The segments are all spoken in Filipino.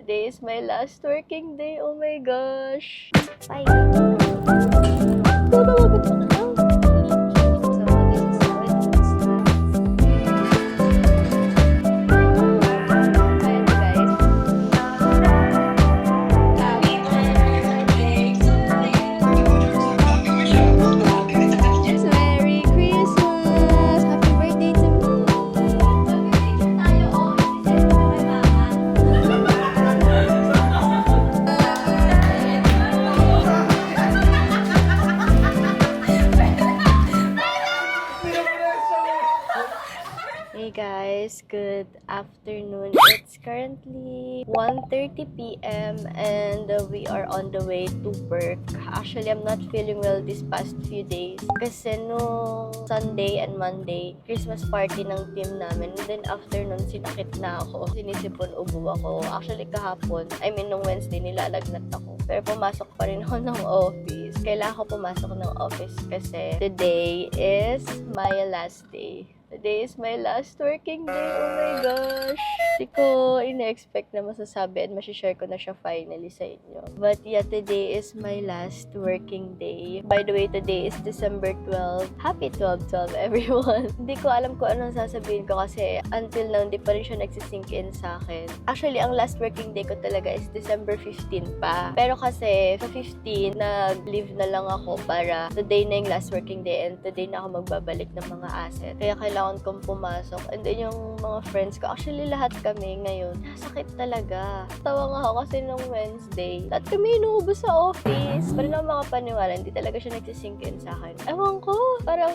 Today is my last working day. Oh my gosh. Bye. Hey guys, good afternoon. It's currently 1:30 p.m. and we are on the way to work. Actually, I'm not feeling well this past few days kasi no Sunday and Monday, Christmas party ng team namin. And then after nun, sinakit na ako. Sinisipon ubo ako. Actually, kahapon, nung Wednesday, nilalagnat ako. Pero pumasok pa rin ako ng office. Kailangan ko pumasok ng office kasi today is my last day. Today is my last working day. Oh my gosh. Hindi ko ina-expect na masasabi and masishare ko na siya finally sa inyo. But yeah, today is my last working day. By the way, today is December 12. Happy 12/12 everyone. Hindi ko alam kung anong sasabihin ko kasi until now, hindi pa rin siya nagsisink in sa akin. Actually, ang last working day ko talaga is December 15 pa. Pero kasi sa 15, nag-leave na lang ako para today na yung last working day and today na ako magbabalik ng mga asset. Kaya kailangan kong pumasok. And then yung mga friends ko, actually lahat kami ngayon, sakit talaga. Tawa nga ako kasi nung Wednesday, lahat kami inuubos sa office. Pero na makapaniwala, hindi talaga siya nagsisink in sa akin. Ewan ko, parang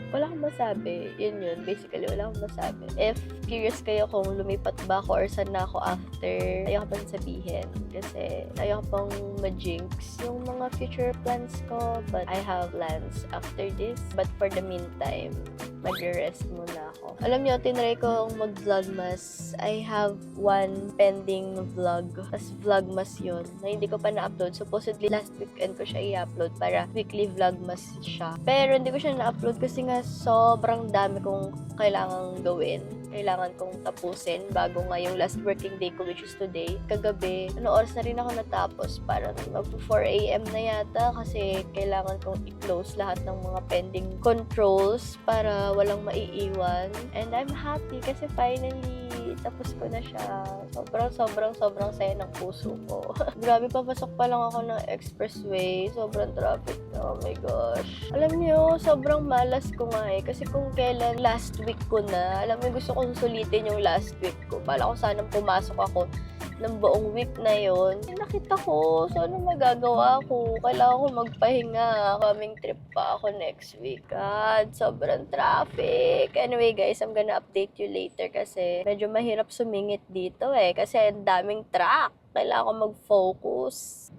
wala akong masabi. Yun. Basically, wala akong masabi. If curious kayo kung lumipat ba ako or saan na ako after, ayoko pang sabihin. Kasi ayoko pang ma-jinx yung mga future plans ko. But I have plans after this. But for the meantime, mag-rest muna ako. Alam niyo, tinry ko mag-vlogmas. I have one pending vlog. Tapos vlogmas yun na hindi ko pa na-upload. Supposedly, last weekend ko siya i-upload para weekly vlogmas siya. Pero hindi ko siya na-upload kasi nga sobrang dami kong kailangang gawin. Kailangan kong tapusin bago nga yung last working day ko, which is today. Kagabi, oras na rin ako natapos? Parang mag-4 a.m. na yata kasi kailangan kong i-close lahat ng mga pending controls para walang maiiwan. And I'm happy kasi finally, tapos ko na siya. Sobrang saya ng puso ko. Grabe, papasok pa lang ako ng expressway. Sobrang traffic na. Oh my gosh. Alam niyo, sobrang malas ko nga kasi kung kailan last week ko na, alam mo, gusto kong sulitin yung last week ko. Bala ko sanang pumasok ako ng buong week na yon. Nakita ko, so ano magagawa ko? Kailangan ko magpahinga. Coming trip pa ako next week. God, sobrang traffic. Anyway guys, I'm gonna update you later kasi medyo mahirap sumingit dito kasi ang daming truck. Kailangan ko mag-focus.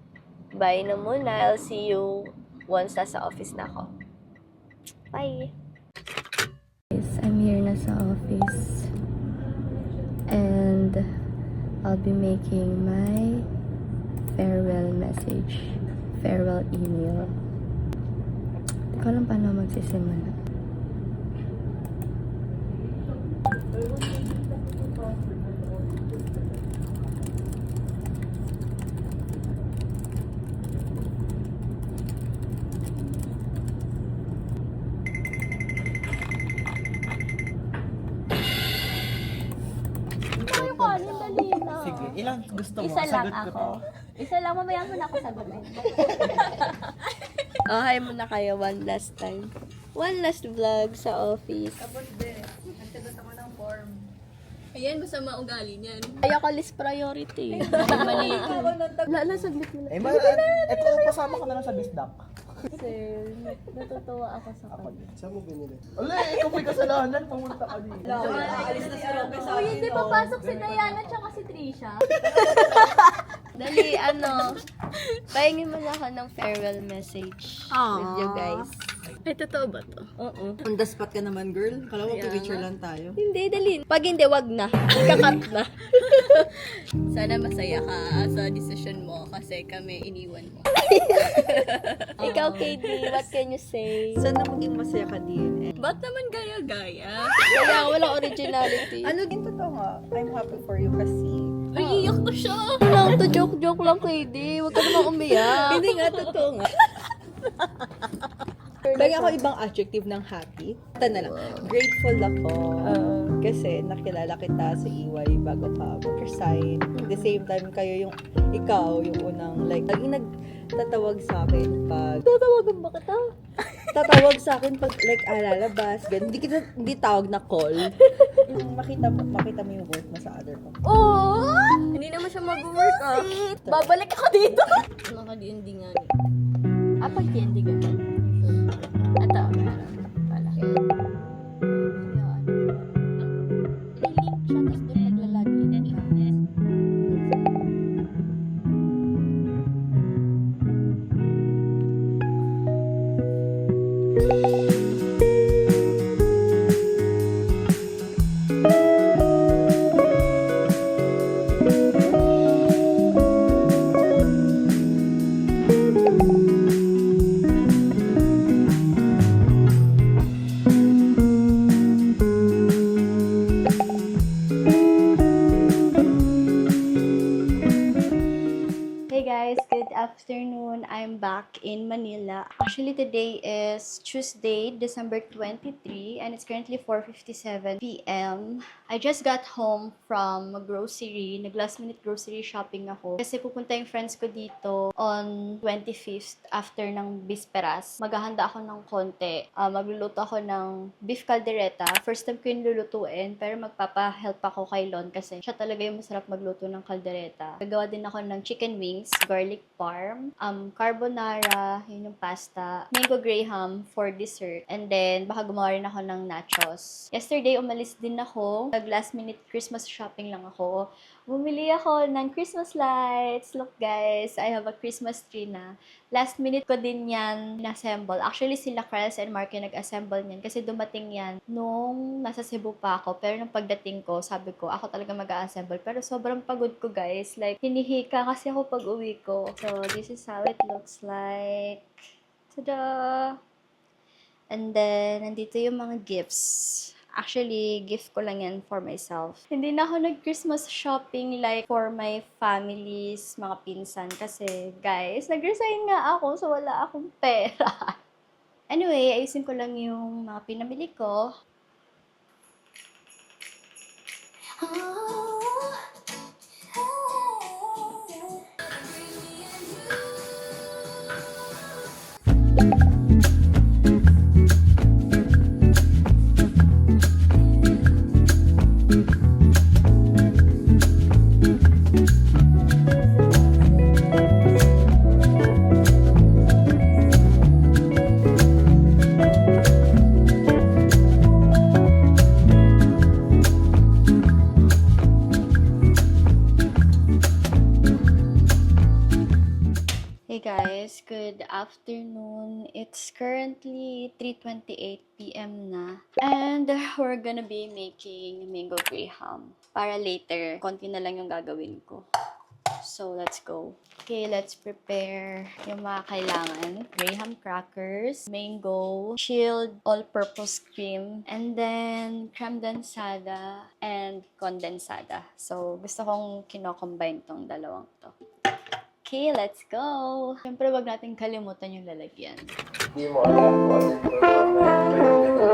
Bye na muna. I'll see you once nasa office na ako. Bye! Guys, I'm here na sa office. And I'll be making my farewell message. Farewell email. Hindi ko alam paano magsisimula. Sige, ilang gusto mo? Isa lang Sagot ko ako. Isa lang, mamaya mo na ako sagutin. Oh, hi muna kayo. One last time. One last vlog sa office. Tapos din, nagsagot ako ng form. Ayan, masama ugali niyan. Ayoko list priority. Mali. Nasaglit mo na. Eto, pasama ka na lang sa bisdak. Kasi natutuwa ako sa kanya. Saan mo binili? Ala, ikaw may kasalanan. Pumunta ka dito. Alis na si Robby sa akin. Uy, hindi papasok si Diana tsaka si Trisha. Dali, pahingin mo na ako ng farewell message with you guys. Ay, totoo ba to? Oo. On the spot ka naman, girl. Kala mo, picture lang tayo. Hindi, dali. Pag hindi, wag na. Kakat na. Sana masaya ka sa decision mo kasi kami iniwan mo. Ikaw, KD, what can you say? Sana maging masaya ka din. Ba't naman gaya-gaya? Kaya walang originality. Ano din totoo nga, I'm happy for you kasi Ay, iyak na siya. Lang to, joke lang, KD. Huwag ka namang umiyak. Hindi nga, totoo nga. Lagi ako ibang adjective ng happy. Ito na lang. Grateful ako. Kasi nakilala kita sa EY bago ka mag-resign. At the same time, ikaw yung unang, like, laging nagtatawag sa akin pag... Tatawagan ba kita? Tatawag sa akin pag, like, lalabas. Ganun. Hindi tawag na call. Yung makita mo yung work mo sa other ko. Oo! Hindi naman siya mag-work ah. Babalik ako dito. Nakadiindi nga. Pag hindi ganun. Ito, meron pala. Nilink siya, tapos doon naglalagin ka. Hey guys, good afternoon. I'm back in Manila. Actually, today is Tuesday, December 23, and it's currently 4:57 p.m. I just got home from a grocery. Nag-last minute grocery shopping ako. Kasi pupunta yung friends ko dito on 25th after ng bisperas. Maghahanda ako ng konti. Magluluto ako ng beef caldereta. First time ko yung lulutuin, pero magpapa-help ako kay Lon kasi siya talaga yung masarap magluto ng caldereta. Gagawa din ako ng chicken wings, garlic parm, carbonara, yun yung pasta, mango graham for dessert, and then baka gumawa rin ako ng nachos. Yesterday, umalis din ako. Nag-last minute Christmas shopping lang ako. Bumili ako ng Christmas lights. Look guys, I have a Christmas tree na. Last minute ko din yan na-assemble. Actually, sila Krels and Mark yung nag-assemble niyan kasi dumating yan nung nasa Cebu pa ako. Pero nung pagdating ko, sabi ko, ako talaga mag-assemble. Pero sobrang pagod ko guys. Like, hinihika kasi ako pag uwi ko. So, this is how it looks like. Tada! And then, nandito yung mga gifts. Actually, gift ko lang yan for myself. Hindi na ako nag-Christmas shopping like for my families, mga pinsan. Kasi, guys, nag-resign nga ako so wala akong pera. Anyway, ayusin ko lang yung mga pinamili ko. Hey guys, good afternoon. It's currently 3:28 p.m. na. And we're gonna be making mango graham. Para later, konti na lang yung gagawin ko. So, let's go. Okay, let's prepare yung mga kailangan. Graham crackers, mango, chilled all-purpose cream, and then creme densada and condensada. So, gusto kong kino-combine tong dalawang to. Okay, let's go! Siyempre, wag natin kalimutan yung lalagyan. Hindi mo alam kung ano yung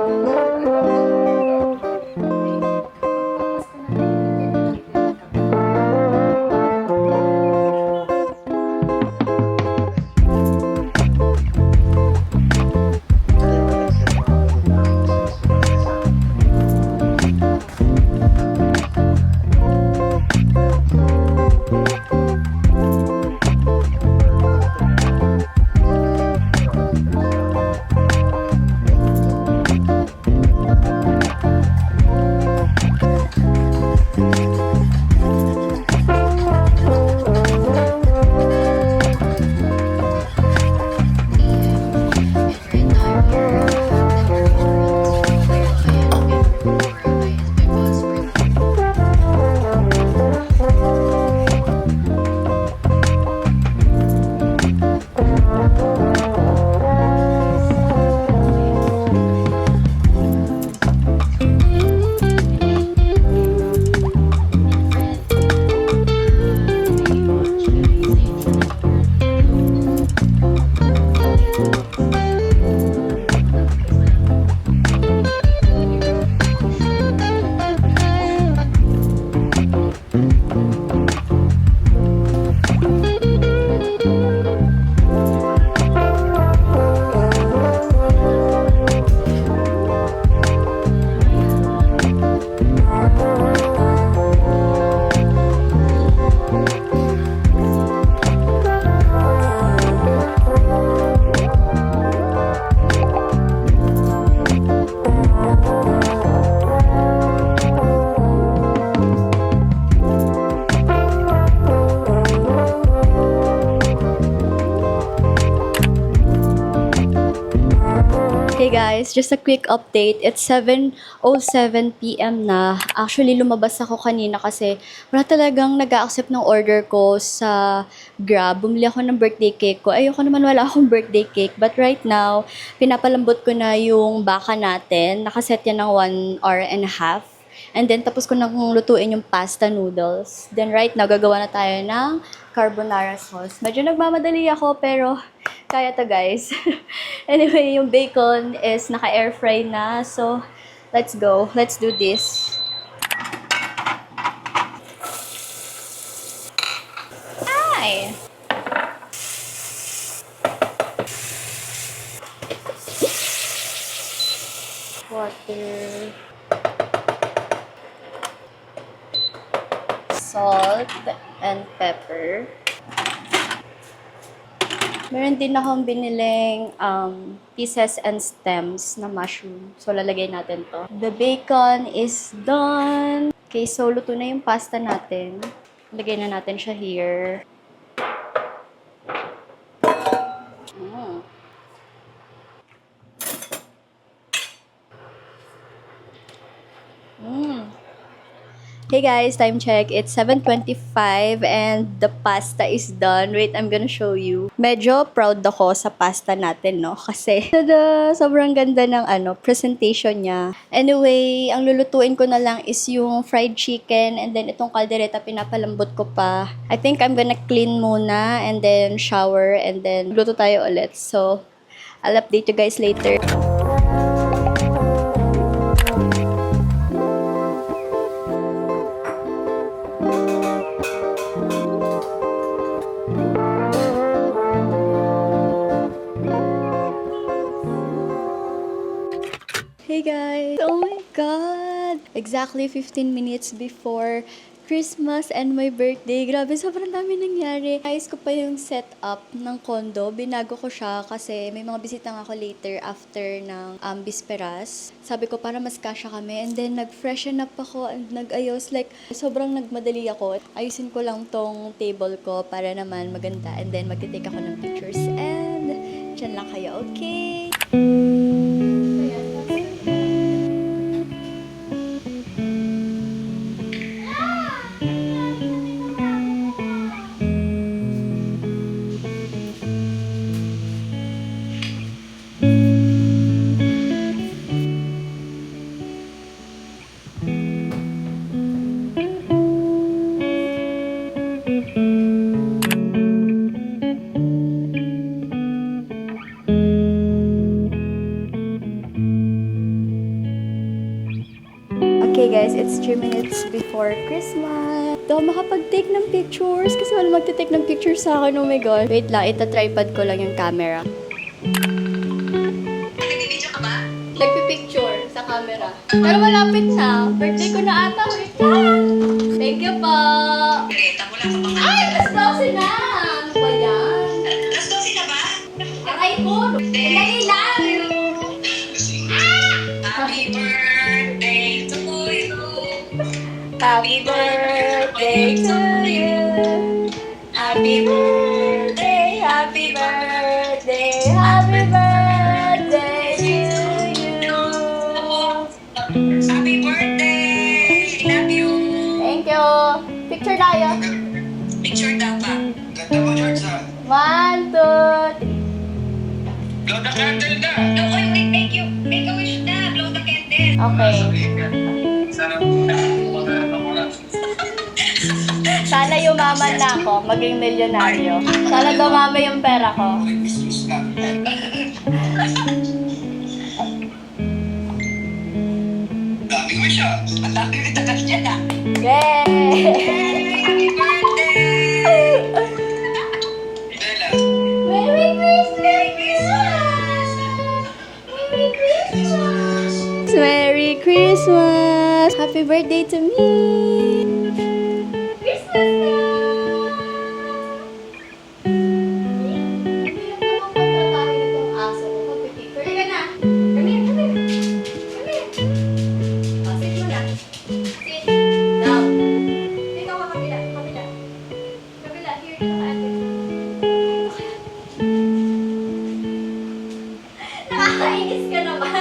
guys, just a quick update. It's 7:07 p.m. na. Actually, lumabas ako kanina kasi wala talagang nag-a-accept ng order ko sa Grab. Bumili ako ng birthday cake ko. Ayoko naman wala akong birthday cake. But right now, pinapalambot ko na yung baka natin. Nakaset yan ng 1.5 hours. And then, tapos ko nang lutuin yung pasta noodles. Then, right now, gagawa na tayo ng carbonara sauce. Medyo nagmamadali ako, pero kaya to, guys. Anyway, yung bacon is naka-air fry na. So, let's go. Let's do this. Ay! Water. Salt and pepper. Meron din akong biniling pieces and stems na mushroom. So, lalagay natin to. The bacon is done. Okay, so luto na yung pasta natin. Lagay na natin siya here. Hey guys, time check. It's 7:25 and the pasta is done. Wait, I'm gonna show you. Medyo proud ako sa pasta natin, no? Kasi, tada! Sobrang ganda ng presentation niya. Anyway, ang lulutuin ko na lang is yung fried chicken and then itong kaldereta pinapalambot ko pa. I think I'm gonna clean muna and then shower and then luto tayo ulit. So, I'll update you guys later. Hey guys! Oh my God! Exactly 15 minutes before Christmas and my birthday. Grabe, sobrang dami nangyari. Ayos ko pa yung setup ng condo. Binago ko siya kasi may mga bisita nga ako later after ng bisperas. Sabi ko para mas kasya kami. And then nag-freshen up ako and nag-ayos. Like, sobrang nagmadali ako. Ayusin ko lang tong table ko para naman maganda. And then magtitake ako ng pictures. And dyan lang kayo, okay? Okay guys, it's 3 minutes before Christmas. Daw makapag-take ng pictures kasi wala magte-take ng pictures sa akin. Oh my God. Wait lang, ita-tripod ko lang yung camera. Nag-video ka ba? Nagpi-picture sa camera. Pero malapit na. Birthday ko na ata. Wait lang. Thank you po. Ay, alas 12 na. Ano ba yan? Alas 12 na ba? Aray ko. Dali lang. Happy birthday to you. Happy birthday to you. Happy birthday, happy birthday, happy birthday to you. Happy birthday! Love you! Thank you. Picture tayo. Picture daw ba? Ganda mo, George, ha? 1, 2, 3. Blow the candle na! No, wait, make a wish na. Blow the candle. Okay. Sana Sana yumaman na ako, maging milyonaryo. Sana dumami yung pera ko. Dami ko siya. Ang dami yung tagal niya na. Yay! Happy birthday! Bella. Merry Christmas! Merry Christmas! Merry Christmas! Happy birthday to me! Christmas na! Hindi na po magpatratahin itong aso ko. Magpipicture. Halika na! Come here, come here! Come here! Oh, sit muna. Sit. Down. Dito ka kabila. Kabila. Kabila. Here, dito ka ate. Nakakainis ka naman.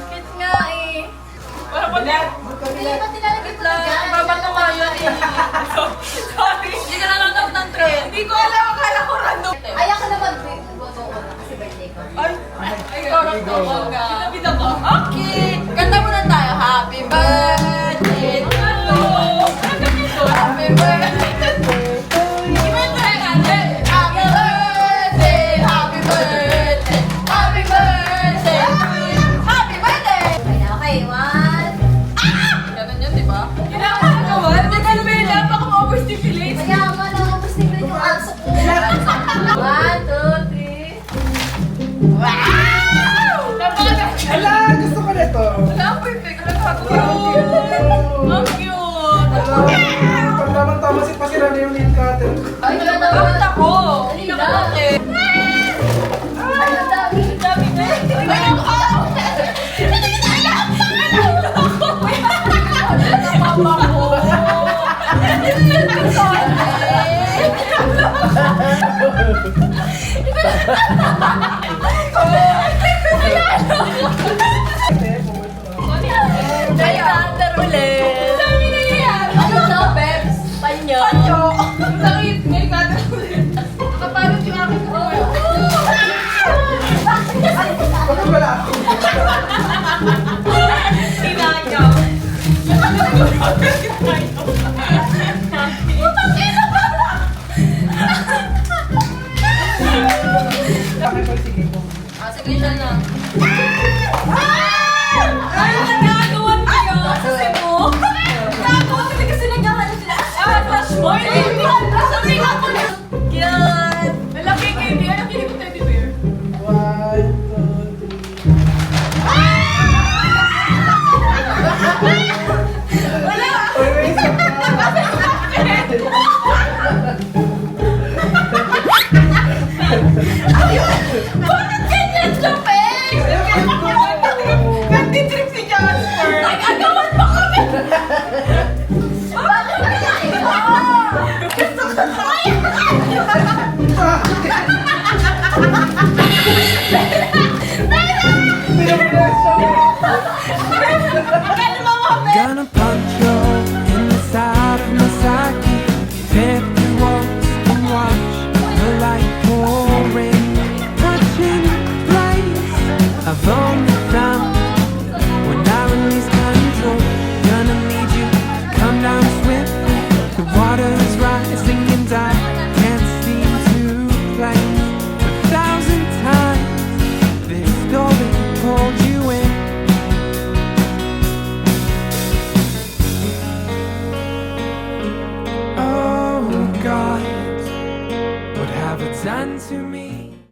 Kit nga eh. Hindi ba tinalagit lang? Babang na kayo eh. Sorry. Hindi ka nanonood ng trend. Hindi ko alam. Akala ko random. Ay, ako na mag-boto ko na kasi birthday ko. Ay, korok ko ka. Bida ko. Okay. Kanta muna tayo. Happy birthday to you. Happy birthday to you. Happy birthday. Happy birthday. Happy birthday to you. Happy birthday. Okay na, okay. One. Ganun yun, di ba? Kailangan ka ba? Hindi ka naman yung baka ma-overstimulate. Kaya nga lang ako stimulate yung aso ko. 1, 2, 3. Wow! Napakaganda. Ala, gusto ko nito. Wala, perfect. Wala ka Ang cute. Pag tamang-tama si pasira na yung nail cutter. Ay, wala na. Bakit ako? Dali Hindi lang. naman ate. Ay, ang dami. Dami na. Ay, ako! Hindi kita alam! Papa ko. Kaya under ulit. Dami na yan. Ano to, Peps? Panyo. Panyo. Sakit. May cutter ulit. Kapalot yung aking buhay. Bakit wala ako? Sinanyaw.